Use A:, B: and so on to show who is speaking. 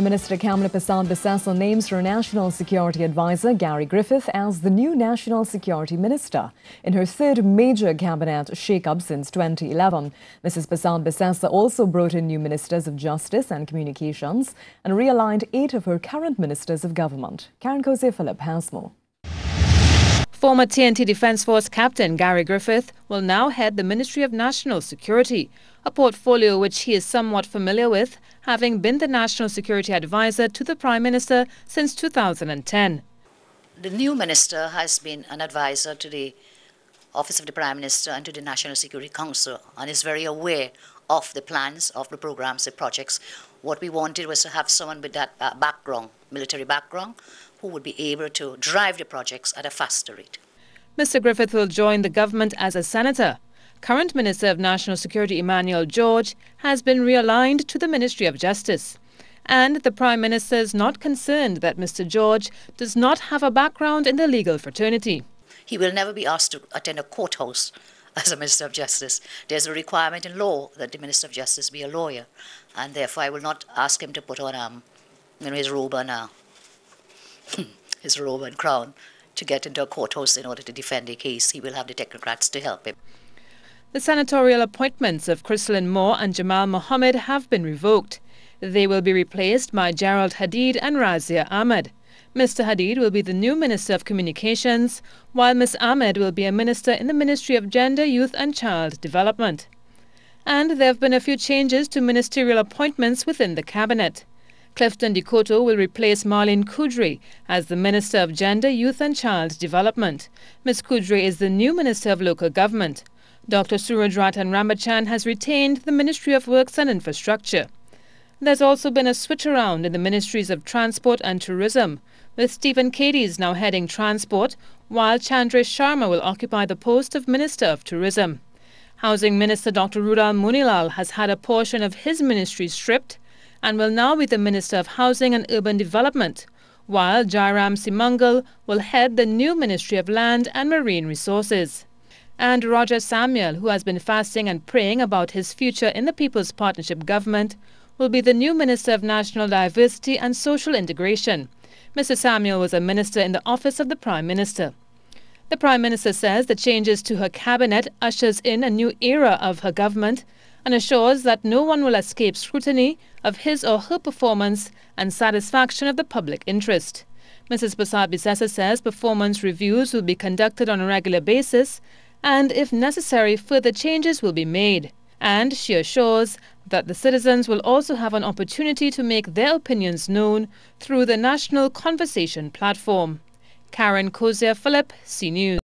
A: Minister Kamla Persad-Bissessar names her National Security Advisor Gary Griffith as the new National Security Minister in her third major cabinet shake-up since 2011. Mrs. Persad-Bissessar also brought in new Ministers of Justice and Communications and realigned 8 of her current Ministers of Government. Cozier Phillip has more.
B: Former TNT Defence Force Captain Gary Griffith will now head the Ministry of National Security, a portfolio which he is somewhat familiar with, having been the National Security Advisor to the Prime Minister since 2010.
C: The new Minister has been an advisor to the Office of the Prime Minister and to the National Security Council and is very aware of the plans, of the programs, the projects. What we wanted was to have someone with that background, military background, who would be able to drive the projects at a faster rate.
B: Mr. Griffith will join the government as a senator. Current Minister of National Security Emmanuel George has been realigned to the Ministry of Justice. And the Prime Minister is not concerned that Mr. George does not have a background in the legal fraternity.
C: He will never be asked to attend a courthouse as a Minister of Justice. There's a requirement in law that the Minister of Justice be a lawyer, and therefore I will not ask him to put on his robe and crown to get into a courthouse in order to defend a case. He will have the technocrats to help him.
B: The senatorial appointments of Chrislyn Moore and Jamal Mohammed have been revoked. They will be replaced by GERALD HADEED and Razia Ahmed. Mr. Hadid will be the new Minister of Communications, while Ms. Ahmed will be a minister in the Ministry of Gender, Youth and Child Development. And there have been a few changes to ministerial appointments within the cabinet. Clifton Dikoto will replace Marlene Kudry as the Minister of Gender, Youth and Child Development. Ms. Kudry is the new Minister of Local Government. Dr. Surajratan Rambachan has retained the Ministry of Works and Infrastructure. There's also been a switch around in the Ministries of Transport and Tourism, with Stephen Cadiz now heading Transport, while Chandresh Sharma will occupy the post of Minister of Tourism. Housing Minister Dr. Rudal Munilal has had a portion of his ministry stripped and will now be the Minister of Housing and Urban Development, while Jairam Simangal will head the new Ministry of Land and Marine Resources. And Roger Samuel, who has been fasting and praying about his future in the People's Partnership Government, will be the new Minister of National Diversity and Social Integration. Mr. Samuel was a minister in the Office of the Prime Minister. The Prime Minister says the changes to her cabinet ushers in a new era of her government and assures that no one will escape scrutiny of his or her performance and satisfaction of the public interest. Mrs. Persad-Bissessar says performance reviews will be conducted on a regular basis and, if necessary, further changes will be made. And she assures that the citizens will also have an opportunity to make their opinions known through the National Conversation Platform. Cozier Phillip, CNews.